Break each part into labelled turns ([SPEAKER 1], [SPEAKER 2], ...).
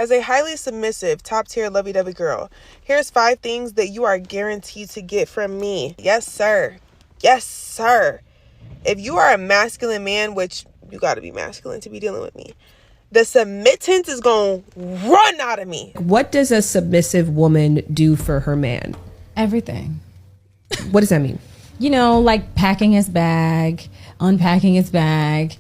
[SPEAKER 1] As a highly submissive, top-tier lovey-dovey girl, here's 5 things that you are guaranteed to get from me. Yes, sir. Yes, sir. If you are a masculine man, which you got to be masculine to be dealing with me, the submittance is going to run out of me.
[SPEAKER 2] What does a submissive woman do for her man?
[SPEAKER 3] Everything.
[SPEAKER 2] What does that mean?
[SPEAKER 3] You know, like packing his bag, unpacking his bag,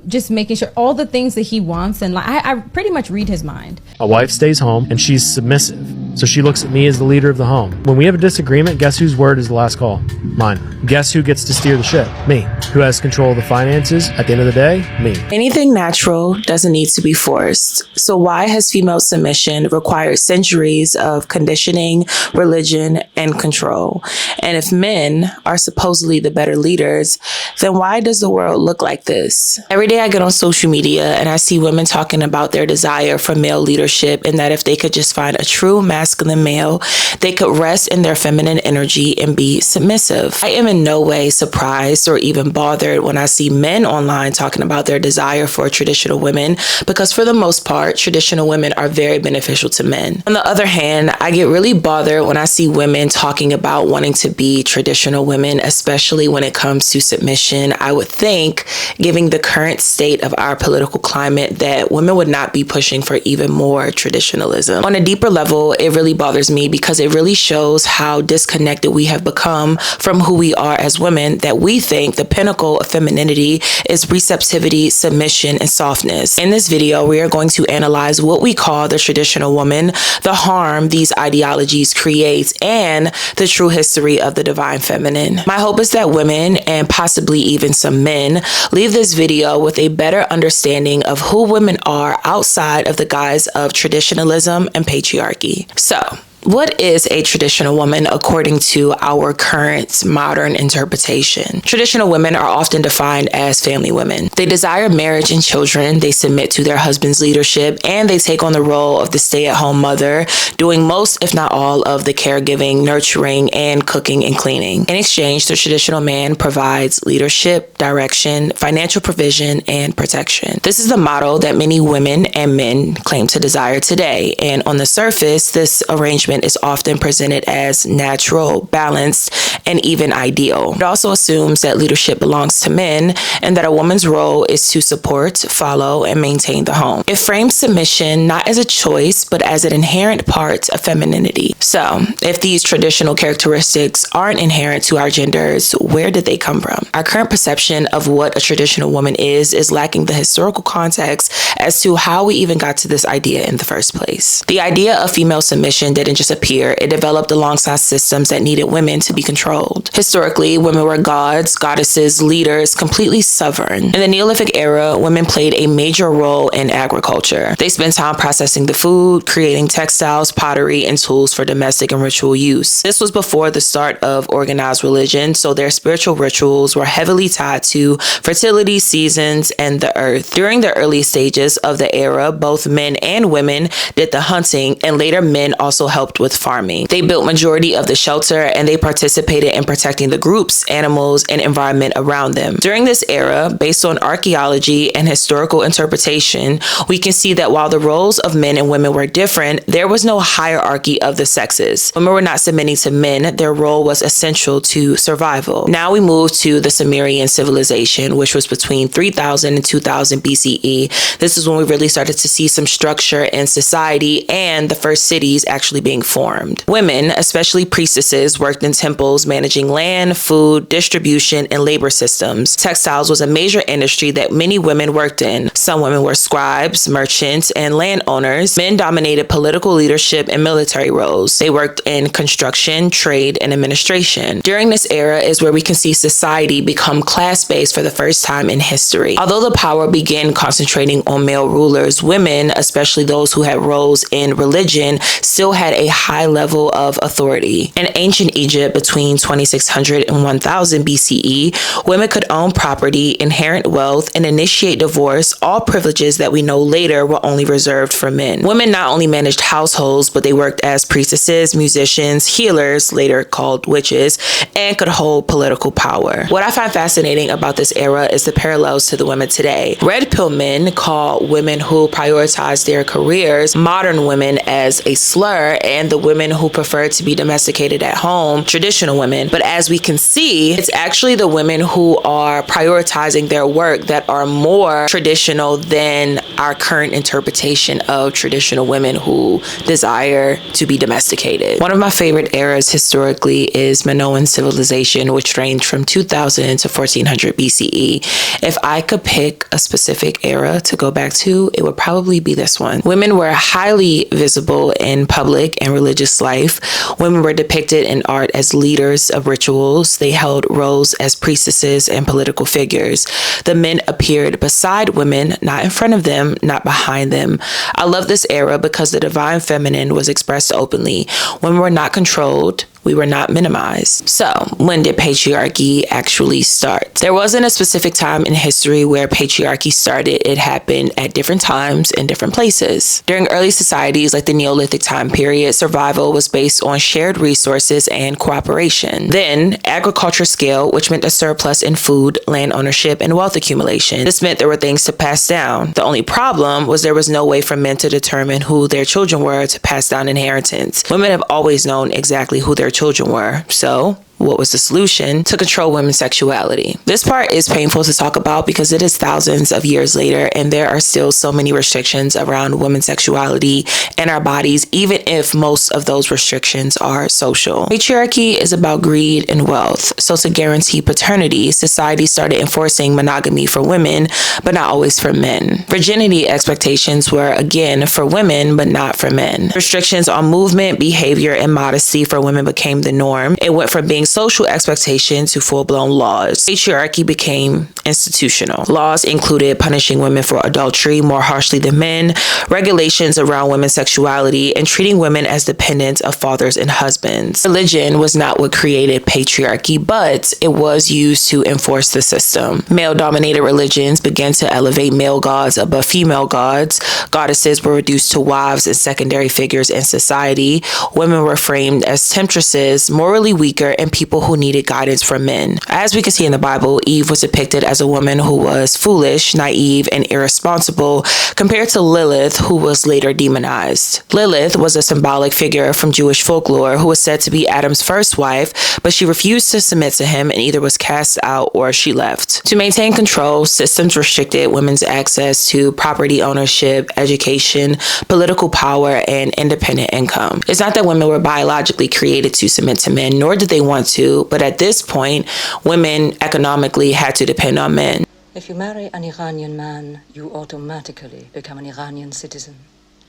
[SPEAKER 3] just making sure all the things that he wants. And like, I pretty much read his mind.
[SPEAKER 4] A wife stays home and she's submissive, so she looks at me as the leader of the home. When we have a disagreement, guess whose word is the last call? Mine. Guess who gets to steer the ship? Me. Who has control of the finances? At the end of the day, me.
[SPEAKER 5] Anything natural doesn't need to be forced. So why has female submission required centuries of conditioning, religion, and control? And if men are supposedly the better leaders, then why does the world look like this? Every day I get on social media and I see women talking about their desire for male leadership, and that if they could just find a true masculine male, they could rest in their feminine energy and be submissive. I am in no way surprised or even bothered when I see men online talking about their desire for traditional women, because for the most part, traditional women are very beneficial to men. On the other hand, I get really bothered when I see women talking about wanting to be traditional women, especially when it comes to submission. I would think, given the current state of our political climate, that women would not be pushing for even more traditionalism. On a deeper level, it really bothers me because it really shows how disconnected we have become from who we are as women, that we think the pinnacle of femininity is receptivity, submission, and softness. In this video, we are going to analyze what we call the traditional woman, the harm these ideologies create, and the true history of the divine feminine. My hope is that women, and possibly even some men, leave this video with a better understanding of who women are outside of the guise of traditionalism and patriarchy. So, what is a traditional woman according to our current modern interpretation? Traditional women are often defined as family women. They desire marriage and children, they submit to their husband's leadership, and they take on the role of the stay-at-home mother, doing most, if not all, of the caregiving, nurturing, and cooking and cleaning. In exchange, the traditional man provides leadership, direction, financial provision, and protection. This is the model that many women and men claim to desire today, and on the surface, this arrangement is often presented as natural, balanced, and even ideal. It also assumes that leadership belongs to men and that a woman's role is to support, follow, and maintain the home. It frames submission not as a choice, but as an inherent part of femininity. So, if these traditional characteristics aren't inherent to our genders, where did they come from? Our current perception of what a traditional woman is lacking the historical context as to how we even got to this idea in the first place. The idea of female submission didn't just appear, it developed alongside systems that needed women to be controlled. Historically, women were gods, goddesses, leaders, completely sovereign. In the Neolithic era, women played a major role in agriculture. They spent time processing the food, creating textiles, pottery, and tools for domestic and ritual use. This was before the start of organized religion, so their spiritual rituals were heavily tied to fertility, seasons, and the earth. During the early stages of the era, both men and women did the hunting, and later men also helped with farming. They built majority of the shelter, and they participated in protecting the groups, animals, and environment around them. During this era, based on archaeology and historical interpretation, we can see that while the roles of men and women were different, there was no hierarchy of the sexes. Women were not submitting to men, their role was essential to survival. Now we move to the Sumerian civilization, which was between 3000 and 2000 BCE. This is when we really started to see some structure in society and the first cities actually being formed. Women, especially priestesses, worked in temples managing land, food, distribution, and labor systems. Textiles was a major industry that many women worked in. Some women were scribes, merchants, and landowners. Men dominated political leadership and military roles. They worked in construction, trade, and administration. During this era is where we can see society become class-based for the first time in history. Although the power began concentrating on male rulers, women, especially those who had roles in religion, still had a high level of authority. In ancient Egypt, between 2600 and 1000 BCE, women could own property, inherit wealth, and initiate divorce, all privileges that we know later were only reserved for men. Women not only managed households, but they worked as priestesses, musicians, healers, later called witches, and could hold political power. What I find fascinating about this era is the parallels to the women today. Red pill men call women who prioritize their careers modern women as a slur, and the women who prefer to be domesticated at home traditional women. But as we can see, it's actually the women who are prioritizing their work that are more traditional than our current interpretation of traditional women who desire to be domesticated. One of my favorite eras historically is Minoan civilization, which ranged from 2000 to 1400 BCE. If I could pick a specific era to go back to, it would probably be this one. Women were highly visible in public and religious life. Women were depicted in art as leaders of rituals. They held roles as priestesses and political figures. The men appeared beside women, not in front of them, not behind them. I love this era because the divine feminine was expressed openly. Women were not controlled. We were not minimized. So, when did patriarchy actually start? There wasn't a specific time in history where patriarchy started. It happened at different times in different places. During early societies like the Neolithic time period, survival was based on shared resources and cooperation. Then, agriculture scaled, which meant a surplus in food, land ownership, and wealth accumulation. This meant there were things to pass down. The only problem was there was no way for men to determine who their children were to pass down inheritance. Women have always known exactly who their children were. So, what was the solution? To control women's sexuality. This part is painful to talk about because it is thousands of years later and there are still so many restrictions around women's sexuality and our bodies, even if most of those restrictions are social. Patriarchy is about greed and wealth. So to guarantee paternity, society started enforcing monogamy for women, but not always for men. Virginity expectations were again for women, but not for men. Restrictions on movement, behavior, and modesty for women became the norm. It went from being social expectation to full-blown laws. Patriarchy became institutional. Laws included punishing women for adultery more harshly than men, regulations around women's sexuality, and treating women as dependents of fathers and husbands. Religion was not what created patriarchy, but it was used to enforce the system. Male-dominated religions began to elevate male gods above female gods. Goddesses were reduced to wives and secondary figures in society. Women were framed as temptresses, morally weaker, and people who needed guidance from men. As we can see in the Bible, Eve was depicted as a woman who was foolish, naive, and irresponsible, compared to Lilith, who was later demonized. Lilith was a symbolic figure from Jewish folklore who was said to be Adam's first wife, but she refused to submit to him and either was cast out or she left. To maintain control, systems restricted women's access to property ownership, education, political power, and independent income. It's not that women were biologically created to submit to men, nor did they want to, but at this point, women economically had to depend on men.
[SPEAKER 6] If you marry an Iranian man, you automatically become an Iranian citizen.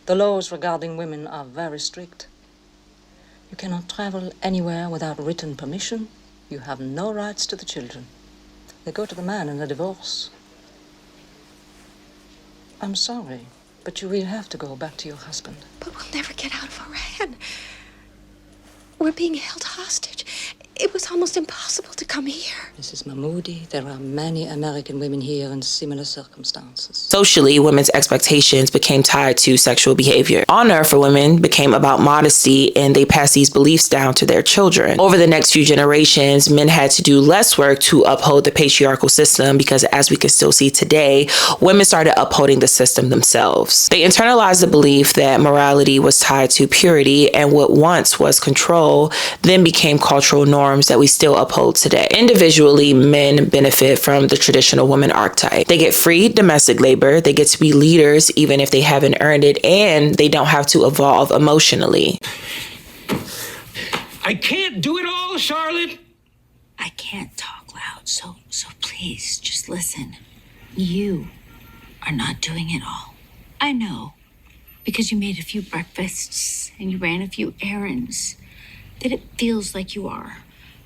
[SPEAKER 6] The laws regarding women are very strict. You cannot travel anywhere without written permission. You have no rights to the children. They go to the man in a divorce. I'm sorry, but you will have to go back to your husband.
[SPEAKER 7] But we'll never get out of Iran. We're being held hostage. It was almost impossible to come here.
[SPEAKER 6] Mrs. Mahmoudi, there are many American women here in similar circumstances.
[SPEAKER 5] Socially, women's expectations became tied to sexual behavior. Honor for women became about modesty, and they passed these beliefs down to their children. Over the next few generations, men had to do less work to uphold the patriarchal system because, as we can still see today, women started upholding the system themselves. They internalized the belief that morality was tied to purity, and what once was control then became cultural norms that we still uphold today. Individually, men benefit from the traditional woman archetype. They get free domestic labor, they get to be leaders even if they haven't earned it, and they don't have to evolve emotionally.
[SPEAKER 8] I can't do it all, Charlotte.
[SPEAKER 9] I can't talk loud, so please, just listen. You are not doing it all. I know, because you made a few breakfasts and you ran a few errands, that it feels like you are.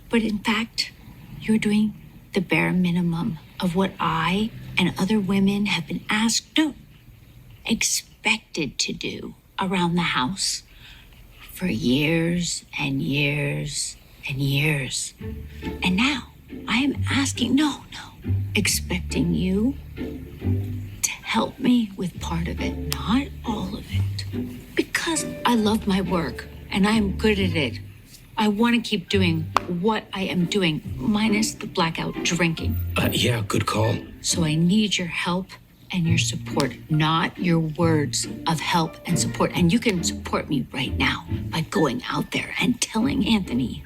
[SPEAKER 9] But in fact, you're doing the bare minimum of what I and other women have been expected to do around the house for years and years and years. And now I am asking, expecting you to help me with part of it, not all of it. Because I love my work and I am good at it. I want to keep doing what I am doing, minus the blackout drinking.
[SPEAKER 8] Yeah, good call.
[SPEAKER 9] So I need your help and your support, not your words of help and support. And you can support me right now by going out there and telling Anthony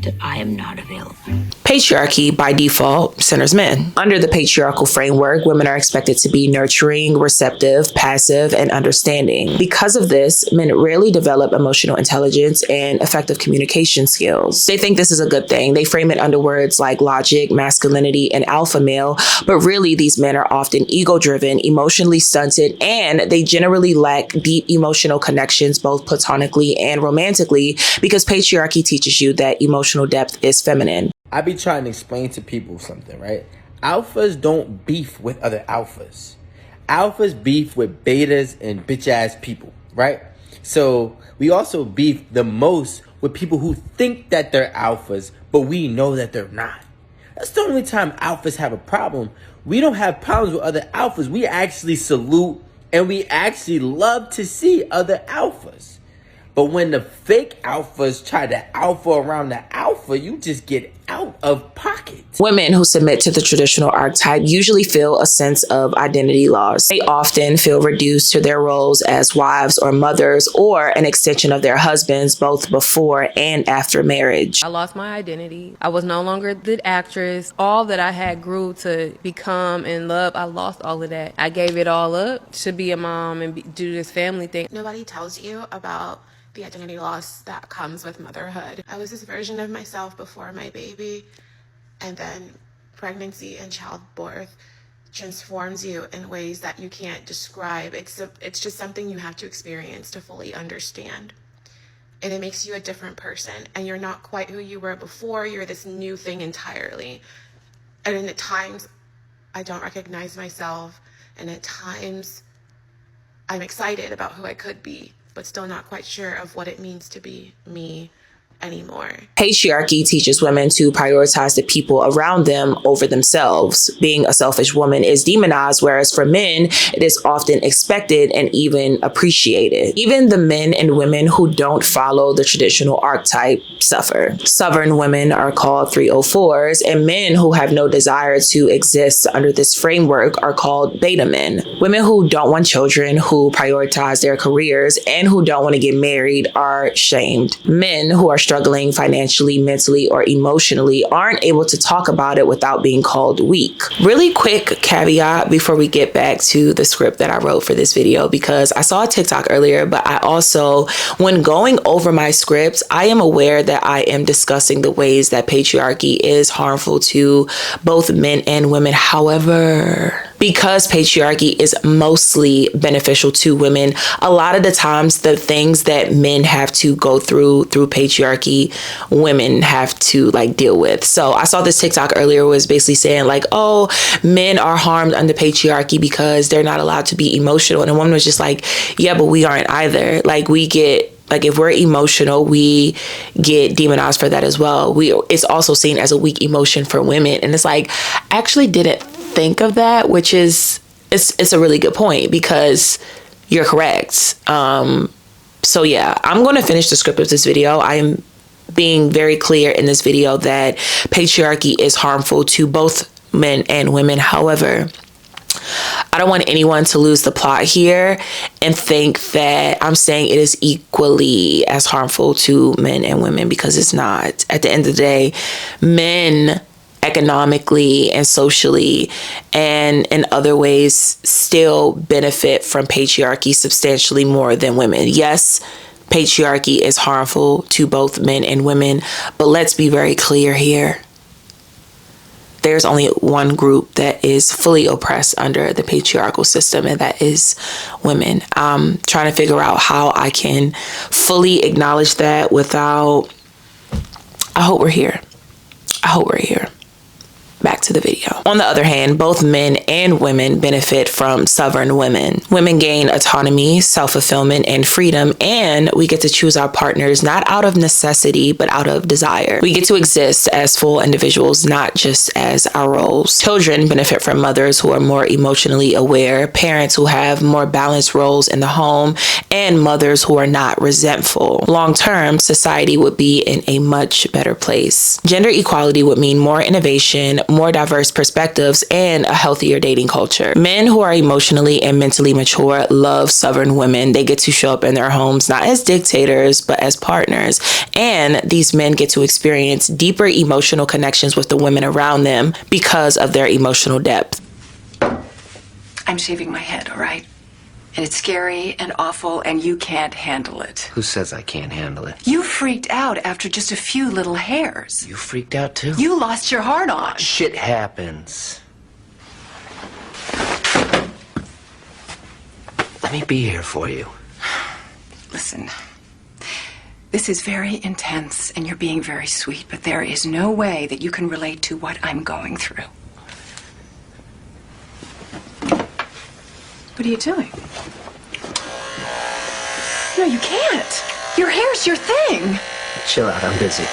[SPEAKER 9] that I am not available.
[SPEAKER 5] Patriarchy, by default, centers men. Under the patriarchal framework, women are expected to be nurturing, receptive, passive, and understanding. Because of this, men rarely develop emotional intelligence and effective communication skills. They think this is a good thing. They frame it under words like logic, masculinity, and alpha male, but really these men are often ego-driven, emotionally stunted, and they generally lack deep emotional connections, both platonically and romantically, because patriarchy teaches you that emotional depth is feminine.
[SPEAKER 10] I be trying to explain to people something, right? Alphas don't beef with other alphas. Alphas beef with betas and bitch ass people, right? So we also beef the most with people who think that they're alphas, but we know that they're not. That's the only time alphas have a problem. We don't have problems with other alphas. We actually salute and we actually love to see other alphas. But when the fake alphas try to alpha around the alpha, you just get out of pocket.
[SPEAKER 5] Women who submit to the traditional archetype usually feel a sense of identity loss. They often feel reduced to their roles as wives or mothers or an extension of their husbands, both before and after marriage.
[SPEAKER 11] I lost my identity. I was no longer the actress. All that I had grew to become and love, I lost all of that. I gave it all up to be a mom and do this family thing.
[SPEAKER 12] Nobody tells you about the identity loss that comes with motherhood. I was this version of myself before my baby, and then pregnancy and childbirth transforms you in ways that you can't describe. It's just something you have to experience to fully understand. And it makes you a different person, and you're not quite who you were before. You're this new thing entirely. And at times, I don't recognize myself, and at times, I'm excited about who I could be, but still not quite sure of what it means to be me anymore.
[SPEAKER 5] Patriarchy teaches women to prioritize the people around them over themselves. Being a selfish woman is demonized, whereas for men, it is often expected and even appreciated. Even the men and women who don't follow the traditional archetype suffer. Southern women are called 304s, and men who have no desire to exist under this framework are called beta men. Women who don't want children, who prioritize their careers, and who don't want to get married are shamed. Men who are struggling financially, mentally, or emotionally aren't able to talk about it without being called weak. Really quick caveat before we get back to the script that I wrote for this video, because I saw a TikTok earlier, but I also, when going over my scripts, I am aware that I am discussing the ways that patriarchy is harmful to both men and women. However, because patriarchy is mostly beneficial to women, a lot of the times the things that men have to go through patriarchy, women have to deal with. So I saw this TikTok earlier was basically saying oh, men are harmed under patriarchy because they're not allowed to be emotional. And a woman was just like, yeah, but we aren't either. If we're emotional, we get demonized for that as well. It's also seen as a weak emotion for women. And it's I actually didn't think of that, which is, it's a really good point because you're correct. So yeah, I'm going to finish the script of this video. I am being very clear in this video that patriarchy is harmful to both men and women. However, I don't want anyone to lose the plot here and think that I'm saying it is equally as harmful to men and women, because it's not. At the end of the day, men economically and socially and in other ways still benefit from patriarchy substantially more than women. Yes, patriarchy is harmful to both men and women, but let's be very clear here. There's only one group that is fully oppressed under the patriarchal system, and that is women. I'm trying to figure out how I can fully acknowledge that without, I hope we're here. Back to to the video. On the other hand, both men and women benefit from sovereign women. Women gain autonomy, self-fulfillment, and freedom, and we get to choose our partners not out of necessity, but out of desire. We get to exist as full individuals, not just as our roles. Children benefit from mothers who are more emotionally aware, parents who have more balanced roles in the home, and mothers who are not resentful. Long term, society would be in a much better place. Gender equality would mean more innovation, more diverse perspectives, and a healthier dating culture. Men who are emotionally and mentally mature love sovereign women. They get to show up in their homes not as dictators, but as partners. And these men get to experience deeper emotional connections with the women around them because of their emotional depth.
[SPEAKER 13] I'm shaving my head, all right? And it's scary and awful, and you can't handle it.
[SPEAKER 14] Who says I can't handle it?
[SPEAKER 13] You freaked out after just a few little hairs.
[SPEAKER 14] You freaked out too?
[SPEAKER 13] You lost your heart on.
[SPEAKER 14] Shit happens. Let me be here for you.
[SPEAKER 13] Listen, this is very intense, and you're being very sweet, but there is no way that you can relate to what I'm going through. What are you doing? No, you can't. Your hair's your thing.
[SPEAKER 14] Chill out, I'm busy.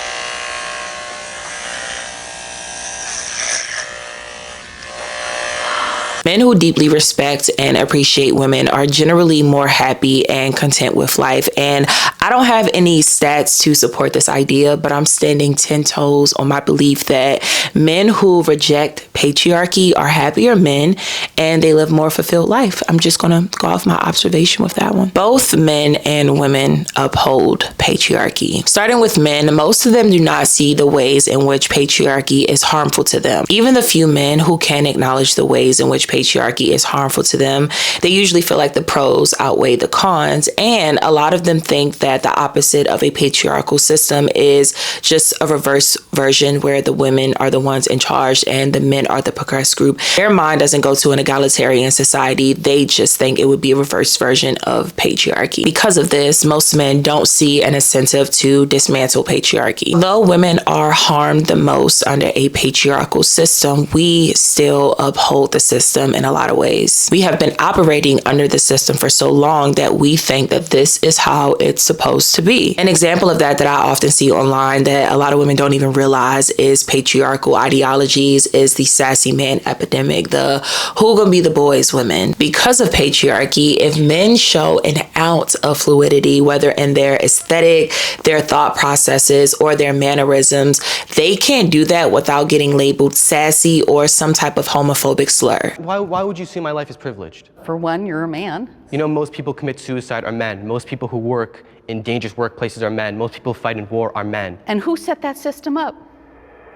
[SPEAKER 5] Men who deeply respect and appreciate women are generally more happy and content with life. And I don't have any stats to support this idea, but I'm standing 10 toes on my belief that men who reject patriarchy are happier men and they live more fulfilled life. I'm just going to go off my observation with that one. Both men and women uphold patriarchy. Starting with men, most of them do not see the ways in which patriarchy is harmful to them. Even the few men who can acknowledge the ways in which patriarchy is harmful to them, they usually feel like the pros outweigh the cons, and a lot of them think that the opposite of a patriarchal system is just a reverse version where the women are the ones in charge and the men are the progressed group. Their mind doesn't go to an egalitarian society. They just think it would be a reverse version of patriarchy. Because of this, most men don't see an incentive to dismantle patriarchy. Though women are harmed the most under a patriarchal system, we still uphold the system in a lot of ways. We have been operating under the system for so long that we think that this is how it's supposed to be. An example of that I often see online that a lot of women don't even realize is patriarchal ideologies, is the sassy man epidemic, the who gonna be the boys women. Because of patriarchy, if men show an ounce of fluidity, whether in their aesthetic, their thought processes, or their mannerisms, they can't do that without getting labeled sassy or some type of homophobic slur.
[SPEAKER 15] Why would you see my life as privileged?
[SPEAKER 16] For one, you're a man.
[SPEAKER 15] You know, most people commit suicide are men. Most people who work in dangerous workplaces are men. Most people who fight in war are men.
[SPEAKER 16] And who set that system up?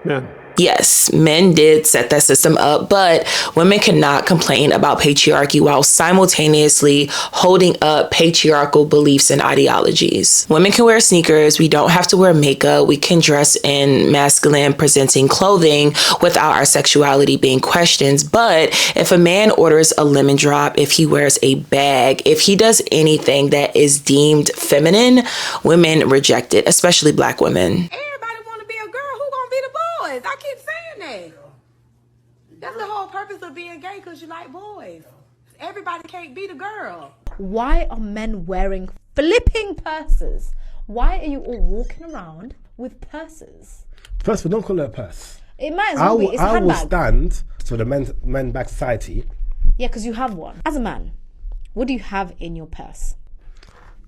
[SPEAKER 15] Men.
[SPEAKER 5] Yes, men did set that system up, but women cannot complain about patriarchy while simultaneously holding up patriarchal beliefs and ideologies. Women can wear sneakers. We don't have to wear makeup. We can dress in masculine presenting clothing without our sexuality being questioned. But if a man orders a lemon drop, if he wears a bag, if he does anything that is deemed feminine, women reject it, especially Black women.
[SPEAKER 17] I keep saying that. That's the whole purpose of being gay, because you like boys. Everybody can't be the girl.
[SPEAKER 18] Why are men wearing flipping purses? Why are you all walking around with purses?
[SPEAKER 19] First of all, don't call it a purse.
[SPEAKER 18] It might as well be. It's a handbag.
[SPEAKER 19] I will stand for the men back society.
[SPEAKER 18] Yeah, because you have one. As a man, what do you have in your purse?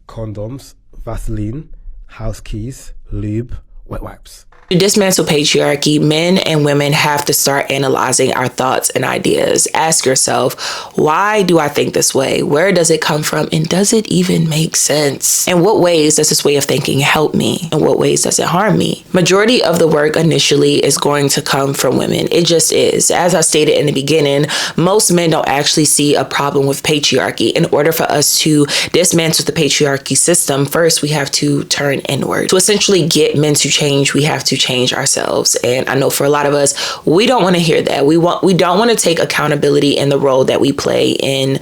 [SPEAKER 19] Condoms, Vaseline, house keys, lube, wet wipes.
[SPEAKER 5] To dismantle patriarchy, men and women have to start analyzing our thoughts and ideas. Ask yourself, why do I think this way? Where does it come from? And does it even make sense? In what ways does this way of thinking help me? In what ways does it harm me? Majority of the work initially is going to come from women. It just is. As I stated in the beginning, most men don't actually see a problem with patriarchy. In order for us to dismantle the patriarchy system, first we have to turn inward. To essentially get men to change, we have to change ourselves. And I know for a lot of us, we don't want to hear that. We don't want to take accountability in the role that we play in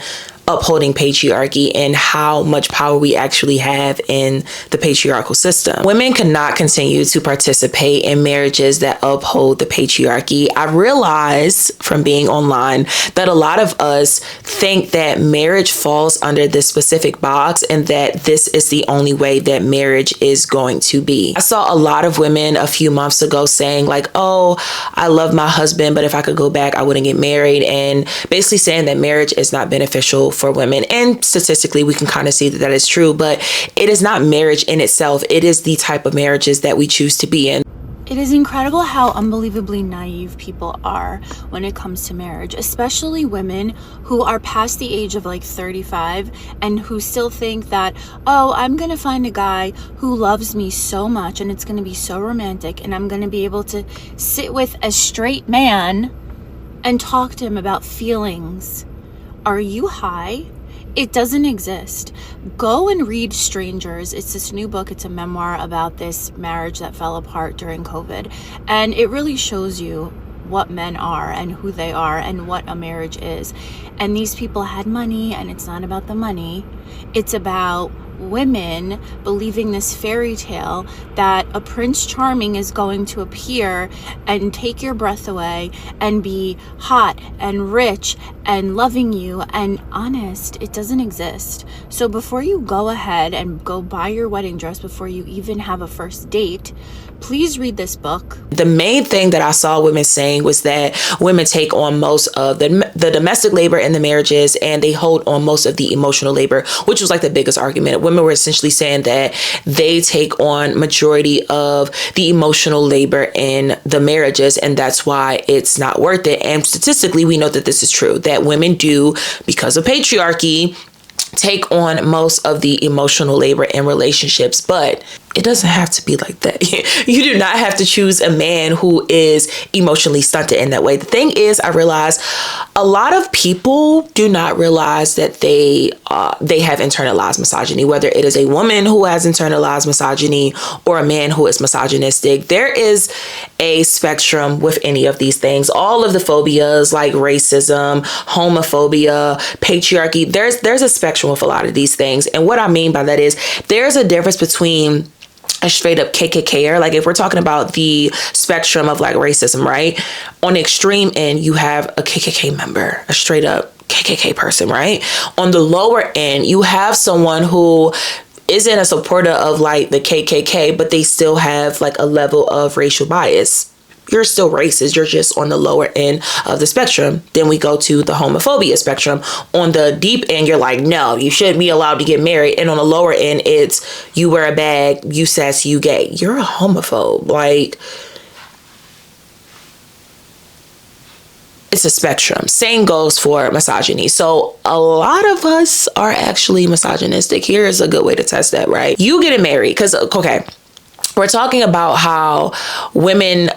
[SPEAKER 5] upholding patriarchy and how much power we actually have in the patriarchal system. Women cannot continue to participate in marriages that uphold the patriarchy. I realize from being online that a lot of us think that marriage falls under this specific box and that this is the only way that marriage is going to be. I saw a lot of women a few months ago saying like, oh, I love my husband, but if I could go back, I wouldn't get married. And basically saying that marriage is not beneficial for women. And statistically, we can kind of see that that is true, but it is not marriage in itself. It is the type of marriages that we choose to be in.
[SPEAKER 20] It is incredible how unbelievably naive people are when it comes to marriage, especially women who are past the age of like 35 and who still think that, oh, I'm going to find a guy who loves me so much and it's going to be so romantic and I'm going to be able to sit with a straight man and talk to him about feelings. Are you high? It doesn't exist. Go and read Strangers. It's this new book. It's a memoir about this marriage that fell apart during COVID. And it really shows you what men are and who they are and what a marriage is. And these people had money, and it's not about the money. It's about women believing this fairy tale that a Prince Charming is going to appear and take your breath away and be hot and rich and loving you. And honest, it doesn't exist. So before you go ahead and go buy your wedding dress, before you even have a first date, please read this book.
[SPEAKER 5] The main thing that I saw women saying was that women take on most of the domestic labor in the marriages and they hold on most of the emotional labor, which was like the biggest argument. Women were essentially saying that they take on majority of the emotional labor in the marriages, and that's why it's not worth it. And statistically, we know that this is true, that women do, because of patriarchy, take on most of the emotional labor in relationships. But it doesn't have to be like that. You do not have to choose a man who is emotionally stunted in that way. The thing is, I realize a lot of people do not realize that they have internalized misogyny, whether it is a woman who has internalized misogyny or a man who is misogynistic. There is a spectrum with any of these things. All of the phobias like racism, homophobia, patriarchy, there's a spectrum with a lot of these things. And what I mean by that is there's a difference between a straight up KKKer. Like if we're talking about the spectrum of like racism, right? On the extreme end, you have a KKK member, a straight up KKK person, right? On the lower end, you have someone who isn't a supporter of like the KKK, but they still have like a level of racial bias. You're still racist. You're just on the lower end of the spectrum. Then we go to the homophobia spectrum. On the deep end, you're like, no, you shouldn't be allowed to get married. And on the lower end, it's you wear a bag, you sassy, you gay. You're a homophobe. Like, it's a spectrum. Same goes for misogyny. So a lot of us are actually misogynistic. Here's a good way to test that, right? You getting married, because, okay, we're talking about how women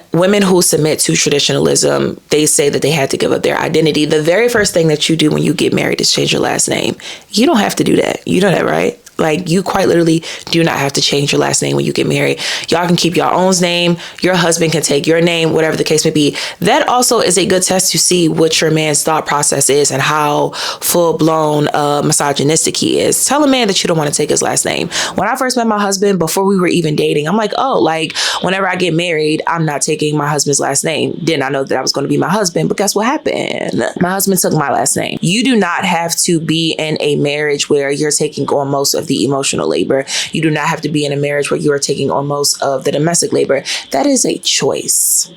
[SPEAKER 5] who submit to traditionalism, they say that they had to give up their identity. The very first thing that you do when you get married is change your last name. You don't have to do that. You know that, right? Like, you quite literally do not have to change your last name when you get married. Y'all can keep your own name. Your husband can take your name, whatever the case may be. That also is a good test to see what your man's thought process is and how full-blown misogynistic he is. Tell a man that you don't want to take his last name. When I first met my husband, before we were even dating, I'm like, oh, like, whenever I get married, I'm not taking my husband's last name. Didn't I know that I was going to be my husband? But guess what happened? My husband took my last name. You do not have to be in a marriage where you're taking on most of the emotional labor. You do not have to be in a marriage where you are taking on most of the domestic labor. That is a choice.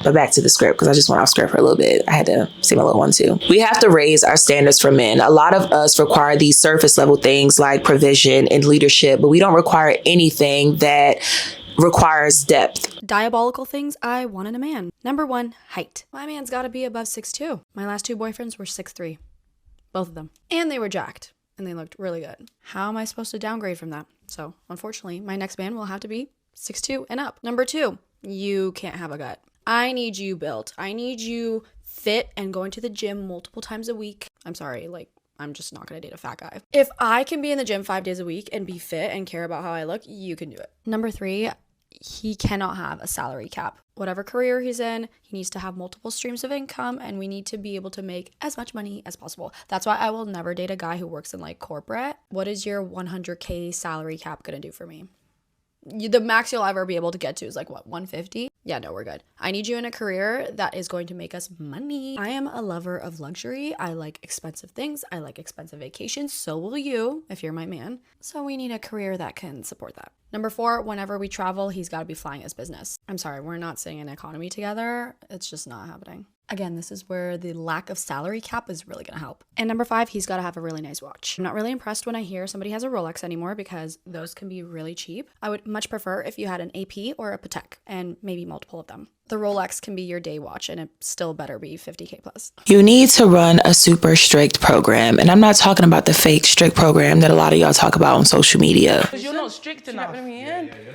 [SPEAKER 5] But back to the script, because I just went off script for a little bit. I had to say my little one too. We have to raise our standards for men. A lot of us require these surface level things like provision and leadership, but we don't require anything that requires depth.
[SPEAKER 21] Diabolical things I want in a man. Number 1, height. My man's got to be above 6'2". My last 2 boyfriends were 6'3". Both of them. And they were jacked. And they looked really good. How am I supposed to downgrade from that? So, unfortunately, my next man will have to be 6'2" and up. Number 2, you can't have a gut. I need you built. I need you fit and going to the gym multiple times a week. I'm sorry, like, I'm just not gonna date a fat guy. If I can be in the gym 5 days a week and be fit and care about how I look, you can do it. Number 3, he cannot have a salary cap. Whatever career he's in, he needs to have multiple streams of income, and we need to be able to make as much money as possible. That's why I will never date a guy who works in like corporate. What is your 100K salary cap gonna do for me? The max you'll ever be able to get to is like what, 150? Yeah, no, we're good. I need you in a career that is going to make us money. I am a lover of luxury. I like expensive things. I like expensive vacations. So will you if you're my man. So we need a career that can support that. Number 4, whenever we travel, he's got to be flying his business. I'm sorry, we're not staying in economy together. It's just not happening. Again, this is where the lack of salary cap is really going to help. And number 5, he's got to have a really nice watch. I'm not really impressed when I hear somebody has a Rolex anymore because those can be really cheap. I would much prefer if you had an AP or a Patek and maybe multiple of them. The Rolex can be your day watch and it still better be 50K plus.
[SPEAKER 5] You need to run a super strict program. And I'm not talking about the fake strict program that a lot of y'all talk about on social media.
[SPEAKER 1] You're not strict enough.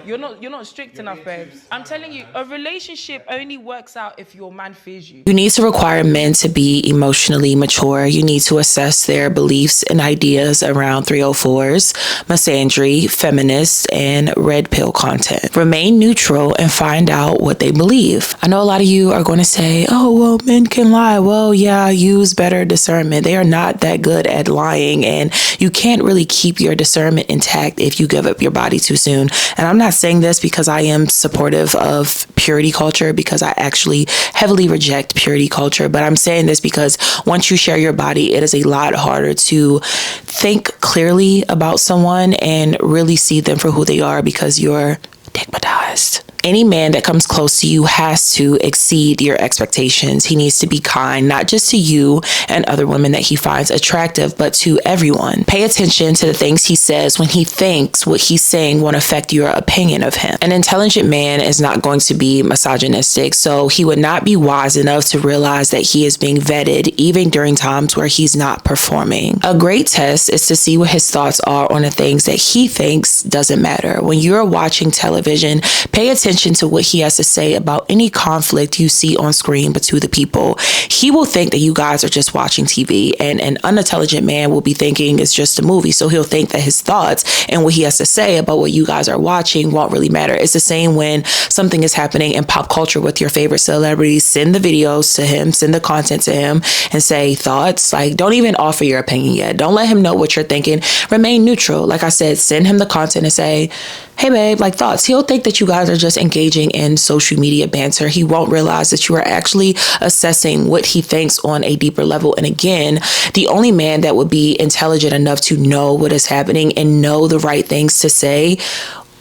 [SPEAKER 1] You're not strict enough, babes. I'm telling you, a relationship only works out if your man fears you.
[SPEAKER 5] You need to require men to be emotionally mature. You need to assess their beliefs and ideas around 304s, misandry, feminist, and red pill content. Remain neutral and find out what they believe. I know a lot of you are going to say, oh, well, men can lie. Well, yeah, use better discernment. They are not that good at lying, and you can't really keep your discernment intact if you give up your body too soon. And I'm not saying this because I am supportive of purity culture, because I actually heavily reject purity culture, but I'm saying this because once you share your body, it is a lot harder to think clearly about someone and really see them for who they are because you're stigmatized. Any man that comes close to you has to exceed your expectations. He needs to be kind, not just to you and other women that he finds attractive, but to everyone. Pay attention to the things he says when he thinks what he's saying won't affect your opinion of him. An intelligent man is not going to be misogynistic, so he would not be wise enough to realize that he is being vetted even during times where he's not performing. A great test is to see what his thoughts are on the things that he thinks doesn't matter. When you're watching television, pay attention to what he has to say about any conflict you see on screen between the people. He will think that you guys are just watching TV, and an unintelligent man will be thinking it's just a movie. So he'll think that his thoughts and what he has to say about what you guys are watching won't really matter. It's the same when something is happening in pop culture with your favorite celebrities. Send the videos to him, send the content to him, and say thoughts. Like, don't even offer your opinion yet. Don't let him know what you're thinking. Remain neutral. Like I said, send him the content and say, hey babe, like thoughts. He'll think that you guys are just engaging in social media banter. He won't realize that you are actually assessing what he thinks on a deeper level. And again, the only man that would be intelligent enough to know what is happening and know the right things to say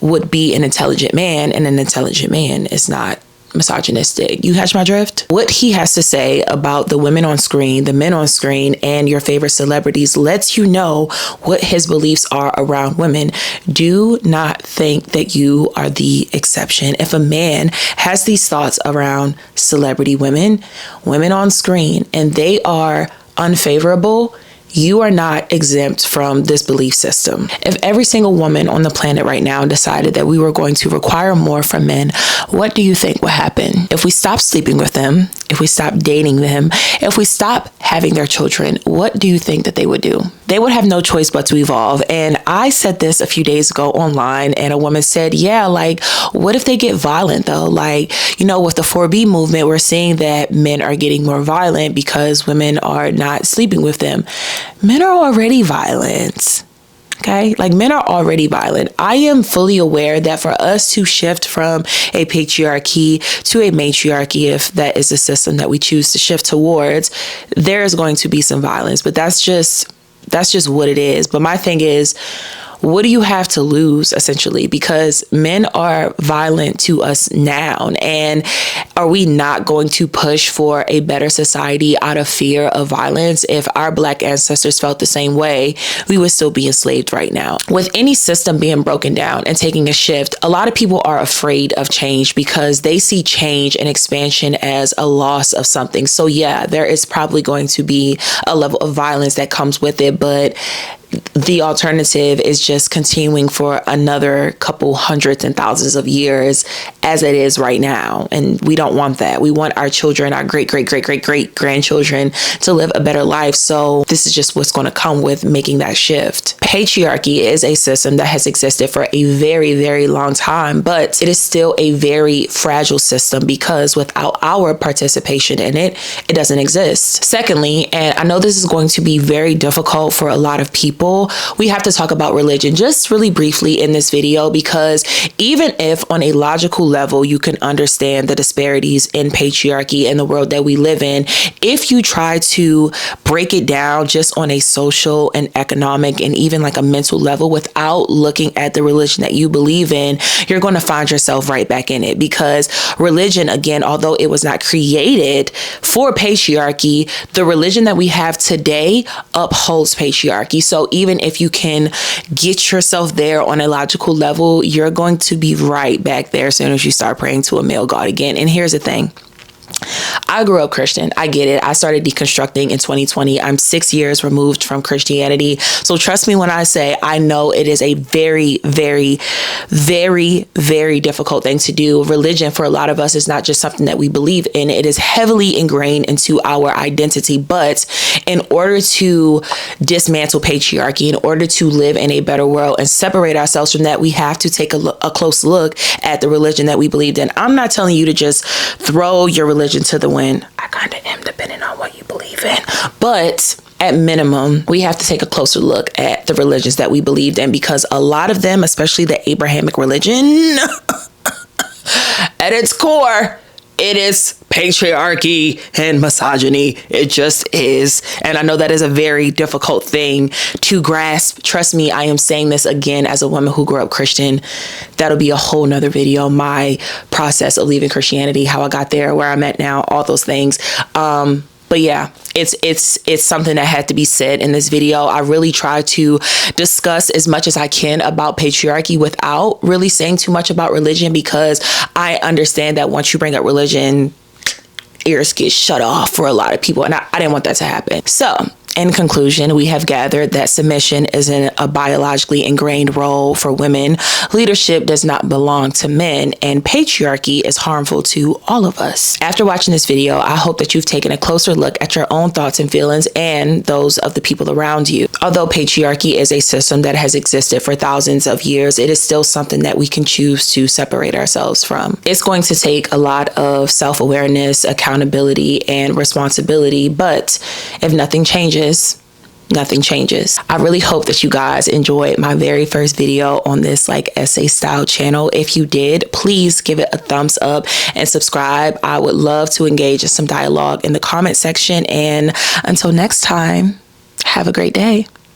[SPEAKER 5] would be an intelligent man, and an intelligent man is not misogynistic. You catch my drift? What he has to say about the women on screen, the men on screen, and your favorite celebrities lets you know what his beliefs are around women. Do not think that you are the exception. If a man has these thoughts around celebrity women, women on screen, and they are unfavorable, you are not exempt from this belief system. If every single woman on the planet right now decided that we were going to require more from men, what do you think would happen? If we stop sleeping with them, if we stop dating them, if we stop having their children, what do you think that they would do? They would have no choice but to evolve. And I said this a few days ago online, and a woman said, yeah, like, what if they get violent though? Like, you know, with the 4B movement, we're seeing that men are getting more violent because women are not sleeping with them. Men are already violent. Okay, like men are already violent. I am fully aware that for us to shift from a patriarchy to a matriarchy, if that is the system that we choose to shift towards, there is going to be some violence, but that's just what it is. But my thing is, what do you have to lose, essentially? Because men are violent to us now. And are we not going to push for a better society out of fear of violence? If our Black ancestors felt the same way, we would still be enslaved right now. With any system being broken down and taking a shift, a lot of people are afraid of change because they see change and expansion as a loss of something. So yeah, there is probably going to be a level of violence that comes with it, but the alternative is just continuing for another couple hundreds and thousands of years as it is right now. And we don't want that. We want our children, our great grandchildren to live a better life. So this is just what's going to come with making that shift. Patriarchy is a system that has existed for a very, very long time, but it is still a very fragile system because without our participation in it, it doesn't exist. Secondly, and I know this is going to be very difficult for a lot of people, we have to talk about religion just really briefly in this video, because even if on a logical level you can understand the disparities in patriarchy and the world that we live in, if you try to break it down just on a social and economic and even like a mental level without looking at the religion that you believe in, you're going to find yourself right back in it. Because religion, again, although it was not created for patriarchy, the religion that we have today upholds patriarchy. So even if you can get yourself there on a logical level, you're going to be right back there as soon as you start praying to a male god again. And here's the thing. I grew up Christian. I get it. I started deconstructing in 2020. I'm 6 years removed from Christianity. So trust me when I say I know it is a very, very, very, very difficult thing to do. Religion for a lot of us is not just something that we believe in. It is heavily ingrained into our identity. But in order to dismantle patriarchy, in order to live in a better world and separate ourselves from that, we have to take a close look at the religion that we believed in. I'm not telling you to just throw your religion to the wind. I kind of am, depending on what you believe in. But at minimum, we have to take a closer look at the religions that we believed in, because a lot of them, especially the Abrahamic religion, at its core, it is patriarchy and misogyny. It just is. And I know that is a very difficult thing to grasp. Trust me, I am saying this again as a woman who grew up Christian. That'll be a whole nother video. My process of leaving Christianity, how I got there, where I'm at now, all those things. But yeah, it's something that had to be said in this video. I really try to discuss as much as I can about patriarchy without really saying too much about religion, because I understand that once you bring up religion, ears get shut off for a lot of people, and I didn't want that to happen. So in conclusion, we have gathered that submission isn't a biologically ingrained role for women. Leadership does not belong to men, and patriarchy is harmful to all of us. After watching this video, I hope that you've taken a closer look at your own thoughts and feelings and those of the people around you. Although patriarchy is a system that has existed for thousands of years, it is still something that we can choose to separate ourselves from. It's going to take a lot of self-awareness, accountability, and responsibility, but if nothing changes, nothing changes. I really hope that you guys enjoyed my very first video on this essay style channel. If you did, please give it a thumbs up and subscribe. I would love to engage in some dialogue in the comment section. And until next time, have a great day.